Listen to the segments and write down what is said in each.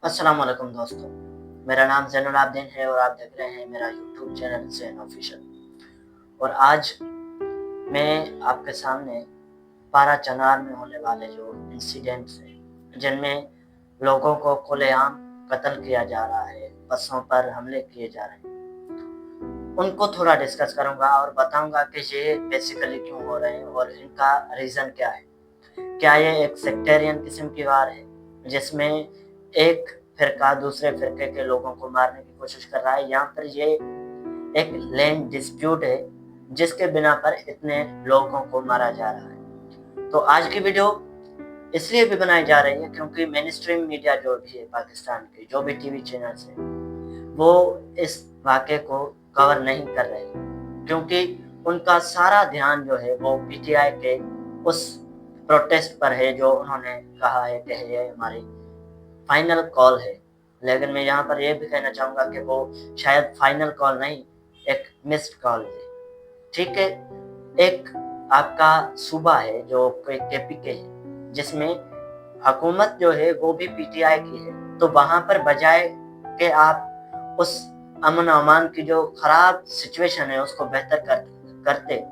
अस्सलाम वालेकुम दोस्तों, मेरा नाम ज़ैनुल आबदीन है और आप देख रहे हैं मेरा यूट्यूब चैनल ज़ैन ऑफिशियल। और आज मैं आपके सामने पारा चनार में होने वाले जो इंसिडेंट्स हैं, जिनमें लोगों को खुलेआम कत्ल किया जा रहा है, बसों पर हमले किए जा रहे हैं, उनको थोड़ा डिस्कस करूंगा और बताऊंगा कि ये बेसिकली क्यों हो रहे हैं और इनका रीज़न क्या है। क्या ये एक सेक्टेरियन किस्म की वार है जिसमें एक फिरका दूसरे फिरके के लोगों को मारने की कोशिश कर रहा है, या फिर ये एक लैंड डिस्प्यूट है जिसके बिना पर इतने लोगों को मारा जा रहा है। तो आज की वीडियो इसलिए भी बनाई जा रही है क्योंकि मेन स्ट्रीम मीडिया जो भी है पाकिस्तान के जो भी टीवी चैनल्स है वो इस वाक़े को कवर नहीं कर रहे, क्योंकि उनका सारा ध्यान जो है वो पीटीआई के उस प्रोटेस्ट पर है जो उन्होंने कहा है कि ये हमारी फाइनल कॉल है। लेकिन मैं यहाँ पर यह भी कहना चाहूँगा कि वो शायद फाइनल कॉल नहीं, एक मिस्ड कॉल है। ठीक है, एक आपका सूबा है जो केपीके है जिसमें हुकूमत जो है वो भी पीटीआई की है, तो वहाँ पर बजाय कि आप उस अमन अमान की जो खराब सिचुएशन है उसको बेहतर करते,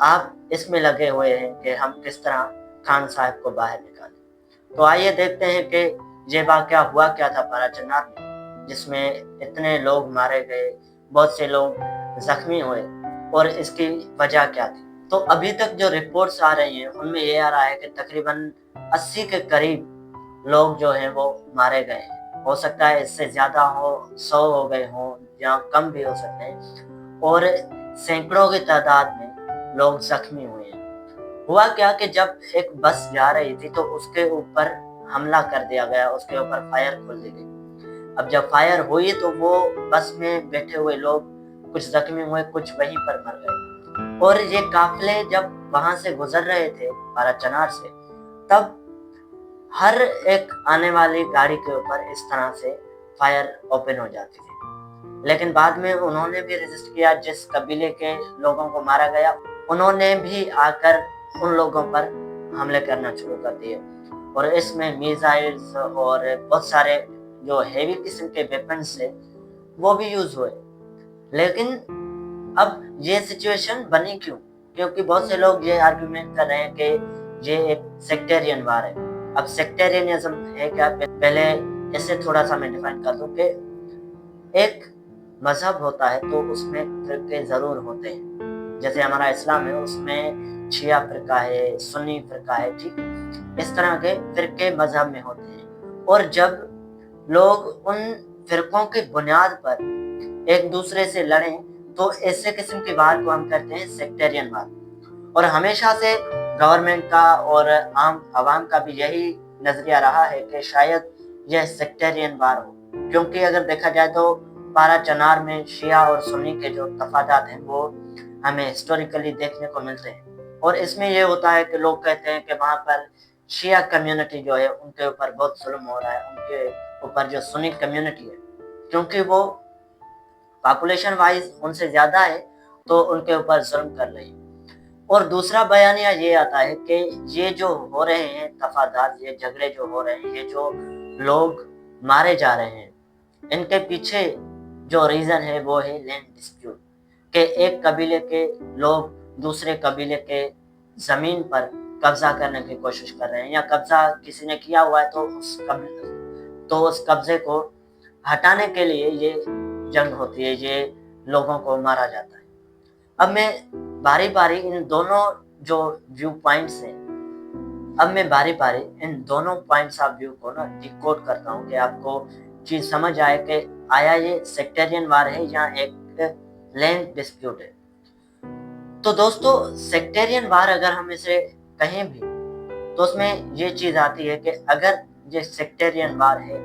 आप इसमें लगे हुए हैं कि हम किस तरह खान साहब को बाहर निकालें। तो आइए देखते हैं कि ये वाक़या हुआ क्या था पारा चनार में, जिसमें इतने लोग मारे गए, बहुत से लोग जख्मी हुए, और इसकी वजह क्या थी। तो अभी तक जो रिपोर्ट्स आ रही हैं उनमें ये आ रहा है कि तकरीबन 80 के करीब लोग जो हैं वो मारे गए हैं। हो सकता है इससे ज़्यादा हो, 100 हो गए हों या कम भी हो सकते हैं, और सैकड़ों की तादाद में लोग जख्मी हुए हैं। हुआ क्या कि जब एक बस जा रही थी तो उसके ऊपर हमला कर दिया गया, उसके ऊपर फायर खोल दी गई। अब जब फायर हुई तो वो बस में बैठे हुए लोग कुछ जख्मी हुए, कुछ वहीं पर मर गए। और ये काफिले जब वहां से गुजर रहे थे पारा चनार से, तब हर एक आने वाली गाड़ी के ऊपर इस तरह से फायर ओपन हो जाती थी। लेकिन बाद में उन्होंने भी रेजिस्ट किया, जिस कबीले के लोगों को मारा गया उन्होंने भी आकर उन लोगों पर हमले करना शुरू कर दिए, और इसमें मिसाइल्स और बहुत सारे जो हेवी किस्म के वेपन्स थे वो भी यूज हुए। लेकिन अब ये सिचुएशन बनी क्यों? क्योंकि बहुत से लोग ये आर्गुमेंट कर रहे हैं कि ये एक सेक्टेरियन वार है। अब सेक्टेरियनिज्म है क्या? पहले इसे थोड़ा सा मैं डिफाइन कर दूं कि एक मजहब होता है तो उसमें फिरके जरूर होते हैं। जैसे हमारा इस्लाम है, उसमें शिया फिरका है, सुन्नी फिरका है, ठीक है? इस तरह के फिरके मजहब में होते हैं, और जब लोग उन फिरकों की बुनियाद पर एक दूसरे से लड़ें तो ऐसे किस्म की वार को हम कहते हैं सेक्टेरियन वार। और हमेशा से गवर्नमेंट का और आम आवाम का भी यही नजरिया रहा है कि शायद यह सेक्टेरियन वार हो, क्योंकि अगर देखा जाए तो पारा चनार में शिया और सुन्नी के जो तफादात हैं वो हमें हिस्टोरिकली देखने को मिलते हैं। और इसमें यह होता है कि लोग कहते हैं कि वहाँ पर शिया कम्युनिटी जो है उनके ऊपर बहुत जुल्म हो रहा है, उनके ऊपर जो सुन्नी कम्युनिटी है, क्योंकि वो पॉपुलेशन वाइज उनसे ज्यादा है तो उनके ऊपर जुल्म कर रही है। और दूसरा बयानिया ये आता है कि ये जो हो रहे हैं तफादात, ये झगड़े जो हो रहे हैं, ये जो लोग मारे जा रहे हैं, इनके पीछे जो रीजन है वो है लैंड डिस्प्यूट, कि एक कबीले के लोग दूसरे कबीले के जमीन पर कब्जा करने की कोशिश कर रहे हैं, या कब्जा किसी ने किया हुआ है तो उस कब्जे को हटाने के लिए ये जंग होती है, ये लोगों को मारा जाता है। अब मैं बारी बारी इन दोनों जो व्यू पॉइंट्स हैं, अब मैं बारी बारी इन दोनों पॉइंट्स ऑफ व्यू को ना डिकोड करता हूँ कि आपको चीज समझ आए कि आया ये सेक्टेरियन वार है या एक लैंड डिस्प्यूट है। तो दोस्तों, सेक्टेरियन वार अगर हम इसे कहें भी तो उसमें ये चीज आती है कि अगर ये सेक्टेरियन वार है,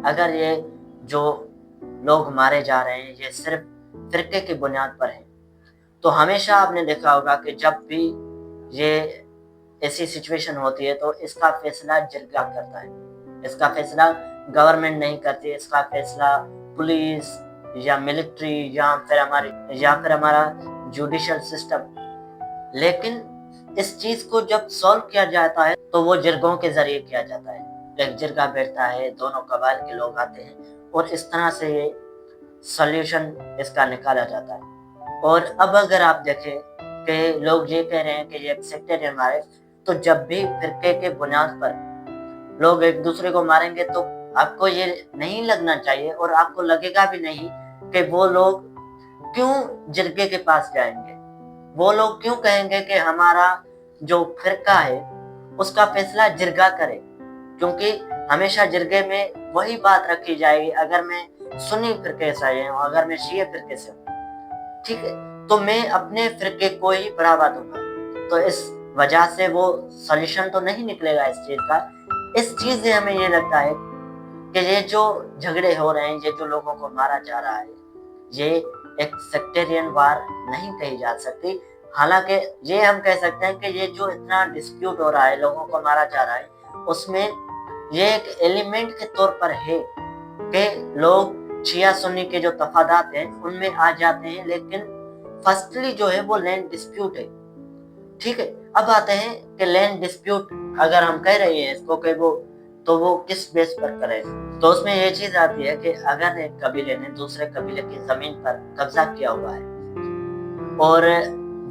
अगर ये जो लोग मारे जा रहे हैं ये सिर्फ फिरके की बुनियाद पर है, तो हमेशा आपने देखा होगा कि जब भी ये ऐसी सिचुएशन होती है तो इसका फैसला जिरगा करता है, इसका फैसला गवर्नमेंट नहीं करती, इसका फैसला पुलिस या मिलिट्री या फिर हमारा जुडिशियल सिस्टम। लेकिन इस चीज को जब सॉल्व किया जाता है तो वो जिरगों के जरिए किया जाता है। ایک جرگہ بیٹھتا ہے, دونوں قبائل کے لوگ آتے ہیں اور اس طرح سے یہ سلیوشن اس کا نکالا جاتا ہے. اور اب اگر آپ دیکھیں کہ لوگ یہ کہہ رہے ہیں کہ یہ ایک سیکٹرین مارے, تو جب بھی فرقے کے بنیاد پر لوگ ایک دوسرے کو ماریں گے تو آپ کو یہ نہیں لگنا چاہیے, اور آپ کو لگے گا بھی نہیں کہ وہ لوگ کیوں جرگے کے پاس جائیں گے, وہ لوگ کیوں کہیں گے کہ ہمارا جو فرقہ ہے اس کا فیصلہ جرگہ کرے, کیونکہ ہمیشہ جرگے میں وہی بات رکھی جائے گی. اگر میں سنی فرقے سے ہوں, اگر میں شیعہ فرقے سے ہوں, ٹھیک ہے, تو میں اپنے فرقے کو ہی بڑھاوا دوں گا. تو اس وجہ سے وہ سولوشن تو نہیں نکلے گا اس چیز کا. اس چیز سے ہمیں یہ لگتا ہے کہ یہ جو جھگڑے ہو رہے ہیں, یہ جو لوگوں کو مارا جا رہا ہے, یہ ایک سیکٹرین وار نہیں کہی جا سکتی. حالانکہ یہ ہم کہہ سکتے ہیں کہ یہ جو اتنا ڈسپیوٹ ہو رہا ہے, لوگوں کو مارا جا رہا ہے, اس میں یہ ایک ایلیمنٹ کے طور پر ہے کہ لوگ شیعہ سنی کے جو تفادات ہیں ان میں آ جاتے ہیں, لیکن فرسٹلی جو ہے وہ لینڈ ڈسپیوٹ ہے. ٹھیک ہے, اب آتے ہیں کہ لینڈ ڈسپیوٹ اگر ہم کہہ رہے ہیں اس کو کہ وہ کس بیس پر کرے, تو اس میں یہ چیز آتی ہے کہ اگر ایک قبیلے نے دوسرے قبیلے کی زمین پر قبضہ کیا ہوا ہے اور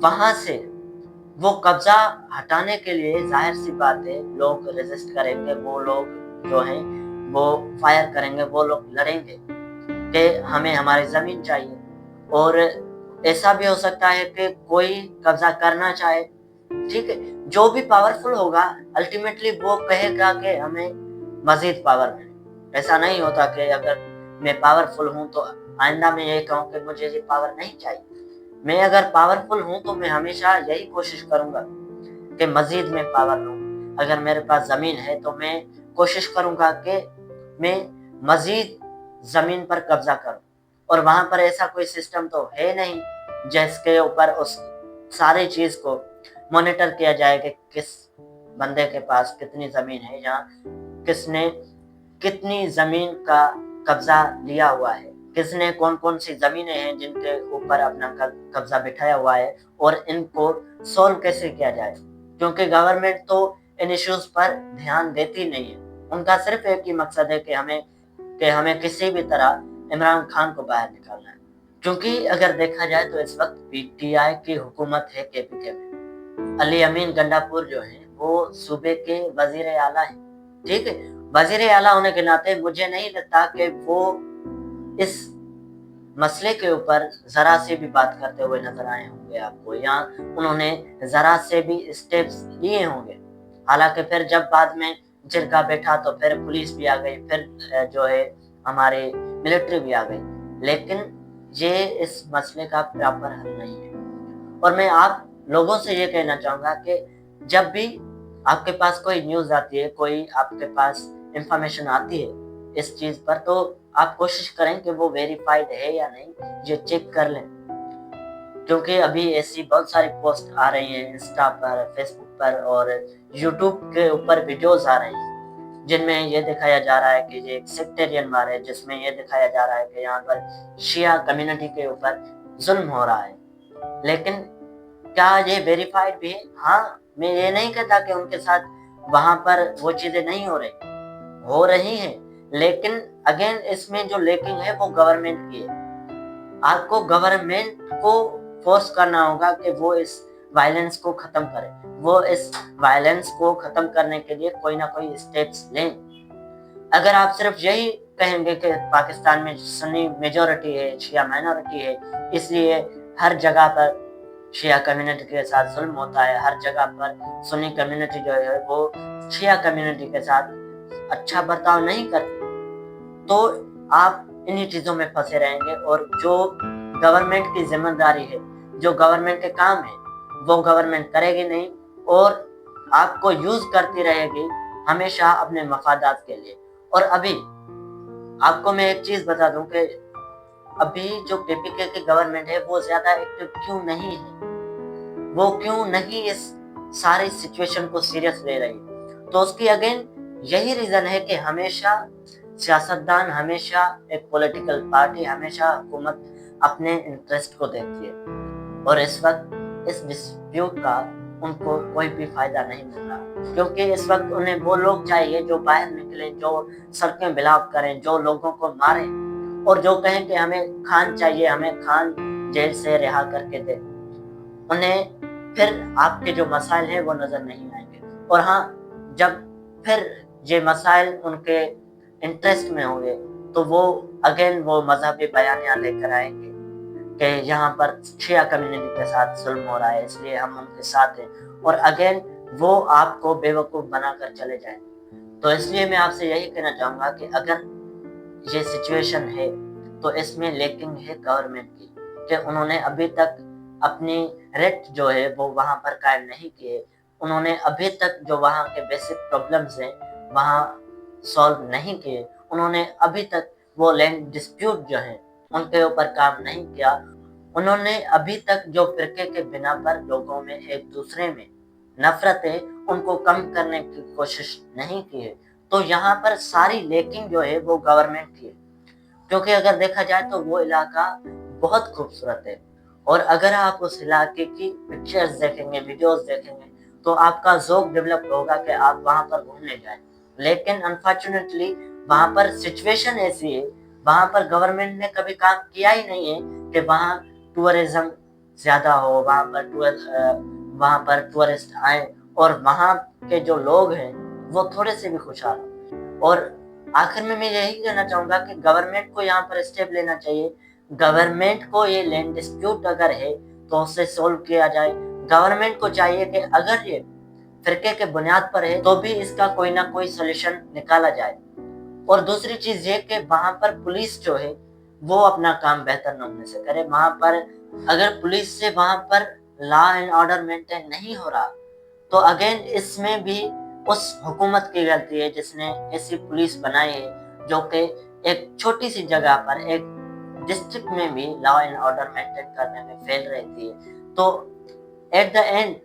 وہاں سے وہ قبضہ ہٹانے کے لیے ظاہر سی بات ہے لوگ ریزسٹ کریں گے, وہ لوگ جو ہیں وہ فائر کریں گے, وہ لوگ لڑیں گے کہ ہمیں ہماری زمین چاہیے. اور ایسا بھی ہو سکتا ہے کہ کوئی قبضہ کرنا چاہے, ٹھیک ہے, جو بھی پاورفل ہوگا الٹیمیٹلی وہ کہے گا کہ ہمیں مزید پاور ملے. ایسا نہیں ہوتا کہ اگر میں پاورفل ہوں تو آئندہ میں یہ کہوں کہ مجھے یہ پاور نہیں چاہیے. میں اگر پاورفل ہوں تو میں ہمیشہ یہی کوشش کروں گا کہ مزید میں پاور لوں. اگر میرے پاس زمین ہے تو میں کوشش کروں گا کہ میں مزید زمین پر قبضہ کروں, اور وہاں پر ایسا کوئی سسٹم تو ہے نہیں جس کے اوپر اس ساری چیز کو مانیٹر کیا جائے کہ کس بندے کے پاس کتنی زمین ہے, یا کس نے کتنی زمین کا قبضہ لیا ہوا ہے, کس نے کون کون سی زمینیں ہیں جن کے اوپر اپنا قبضہ بٹھایا ہوا ہے, اور ان کو سولو کیسے کیا جائے. کیونکہ گورنمنٹ تو ان ایشوز پر دھیان دیتی نہیں ہے, ان کا صرف ایک ہی مقصد ہے کہ ہمیں کسی بھی طرح عمران خان کو باہر نکالنا ہے. کیونکہ اگر دیکھا جائے تو اس وقت پی ٹی آئی کی حکومت ہے کے پی کے میں. علی امین گنڈا پور جو ہیں وہ صوبے کے وزیر اعلیٰ ہیں, ٹھیک ہے. وزیر اعلیٰ ہونے کے ناطے مجھے نہیں لگتا کہ وہ اس مسئلے کے اوپر ذرا سے بھی بات کرتے ہوئے نظر آئے ہوں گے آپ کو, یا انہوں نے ذرا سے بھی اسٹیپس لیے ہوں گے. حالانکہ پھر جب بعد میں جرگہ بیٹھا تو پھر پولیس بھی آ گئی, پھر جو ہے ہماری ملٹری بھی آ گئی, لیکن یہ اس مسئلے کا پراپر حل نہیں ہے. اور میں آپ لوگوں سے یہ کہنا چاہوں گا کہ جب بھی آپ کے پاس کوئی نیوز آتی ہے, کوئی آپ کے پاس انفارمیشن آتی ہے اس چیز پر, تو آپ کوشش کریں کہ وہ ویریفائڈ ہے یا نہیں, یہ چیک کر لیں. کیونکہ ابھی ایسی بہت ساری پوسٹ آ رہی ہیں انسٹا پر, فیس بک پر اور یوٹیوب کے اوپر ویڈیوز آ رہی ہیں جن میں یہ دکھایا جا رہا ہے کہ یہ ایک سیکٹرین وار ہے, جس میں یہ دکھایا جا رہا ہے کہ یہاں پر شیعہ کمیونٹی کے اوپر ظلم ہو رہا ہے. لیکن کیا یہ ویریفائڈ بھی ہے؟ ہاں, میں یہ نہیں کہتا کہ ان کے ساتھ وہاں پر وہ چیزیں نہیں ہو رہی ہیں, لیکن اگین اس میں جو لیکنگ ہے وہ گورنمنٹ کی ہے. آپ کو گورنمنٹ کو فورس کرنا ہوگا کہ وہ اس وائلنس کو ختم کرے, وہ اس وائلنس کو ختم کرنے کے لیے کوئی نہ کوئی اسٹیپس لیں. اگر آپ صرف یہی کہیں گے کہ پاکستان میں سنی میجورٹی ہے, شیعہ مائنورٹی ہے, اس لیے ہر جگہ پر شیعہ کمیونٹی کے ساتھ ظلم ہوتا ہے, ہر جگہ پر سنی کمیونٹی جو ہے وہ شیعہ کمیونٹی کے ساتھ اچھا برتاؤ نہیں کرتی, تو آپ انہی چیزوں میں پھنسے رہیں گے. اور جو گورنمنٹ کی ذمہ داری ہے, جو گورنمنٹ کے کام ہے, وہ گورنمنٹ کرے گی نہیں, اور آپ کو یوز کرتی رہے گی ہمیشہ اپنے مفادات کے لیے. اور ابھی آپ کو میں ایک چیز بتا دوں کہ ابھی جو کے پی کے کی گورنمنٹ ہے وہ زیادہ ایکٹیو کیوں نہیں ہے, وہ کیوں نہیں اس ساری سچویشن کو سیریس لے رہی. تو اس کی اگین یہی ریزن ہے کہ ہمیشہ سیاستدان, ہمیشہ ایک پولیٹیکل پارٹی, ہمیشہ حکومت اپنے انٹرسٹ کو دیکھتی ہے. اور اس وقت اس ڈسپیوٹ کا ان کو کوई भी फायदा नहीं मिल रहा, क्योंकि इस वक्त उन्हें वो लोग चाहिए जो बाहर निकले, जो सड़कें ब्लॉक करें, जो लोगों को मारें और जो कहें कि हमें खान चाहिए, हमें खान जेल से रिहा करके दे। उन्हें फिर आपके जो मसाइल हैं वो नजर नहीं आएंगे। और हाँ, जब फिर ये मसाइल उनके इंटरेस्ट में होंगे तो वो अगेन वो मजहबी बयानियां लेकर आएंगे कि यहाँ पर शिया कम्युनिटी के साथ जुल्म हो रहा है, इसलिए हम उनके साथ हैं, और अगेन वो आपको बेवकूफ़ बनाकर चले जाएंगे। तो इसलिए मैं आपसे यही कहना चाहूँगा कि अगर ये सिचुएशन है तो इसमें लैकिंग है गवर्नमेंट की, कि उन्होंने अभी तक अपनी रेट जो है वो वहाँ पर कायम नहीं किए, उन्होंने अभी तक जो वहाँ के बेसिक प्रॉब्लम्स हैं वहाँ सॉल्व नहीं किए, उन्होंने अभी तक वो लैंड डिस्प्यूट जो है उनके ऊपर काम नहीं किया, उन्होंने अभी तक जो फिरके के बिना पर लोगों में एक दूसरे में नफरत है उनको कम करने की कोशिश नहीं की है। तो यहाँ पर सारी लैकिंग जो है वो गवर्नमेंट की है, क्योंकि अगर देखा जाए तो वो इलाका बहुत खूबसूरत है, और अगर आप उस इलाके की पिक्चर्स देखेंगे, वीडियोस देखेंगे, तो आपका ज़ौक डेवलप होगा कि आप वहाँ पर घूमने जाएं। लेकिन अनफॉर्चुनेटली वहाँ पर सिचुएशन ऐसी है, वहाँ पर गवर्नमेंट ने कभी काम किया ही नहीं है कि वहाँ टूरिज्म ज़्यादा हो, वहाँ पर टूरिस्ट आए और वहाँ के जो लोग हैं वो थोड़े से भी खुशहाल हों। और आखिर में मैं यही कहना चाहूँगा कि गवर्नमेंट को यहाँ पर स्टेप लेना चाहिए। गवर्नमेंट को ये लैंड डिस्प्यूट अगर है तो उसे सोल्व किया जाए। गवर्नमेंट को चाहिए कि अगर ये फिरके के बुनियाद पर है तो भी इसका कोई ना कोई सोल्यूशन निकाला जाए। और दूसरी चीज़ ये कि वहाँ पर पुलिस जो है वो अपना काम बेहतर नमूने से करे। वहाँ पर अगर पुलिस से वहाँ पर लॉ एंड ऑर्डर मेंटेन नहीं हो रहा तो अगेन इसमें भी उस हुकूमत की गलती है जिसने ऐसी पुलिस बनाई है जो कि एक छोटी सी जगह पर, एक डिस्ट्रिक्ट में भी लॉ एंड ऑर्डर मेंटेन करने में फेल रहती है। तो एट द एंड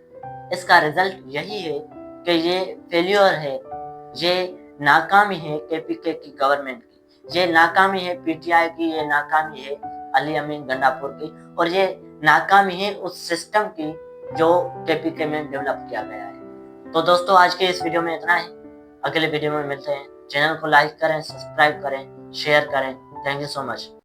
इसका रिजल्ट यही है कि ये फेल्योर है, ये नाकामी है केपीके की गवर्नमेंट की, ये नाकामी है पीटीआई की, ये नाकामी है अली अमीन गंडापुर की, और ये नाकामी है उस सिस्टम की जो केपीके में डेवलप किया गया है। तो दोस्तों आज के इस वीडियो में इतना ही, अगले वीडियो में मिलते हैं। चैनल को लाइक करें, सब्सक्राइब करें, शेयर करें। Thank you so much.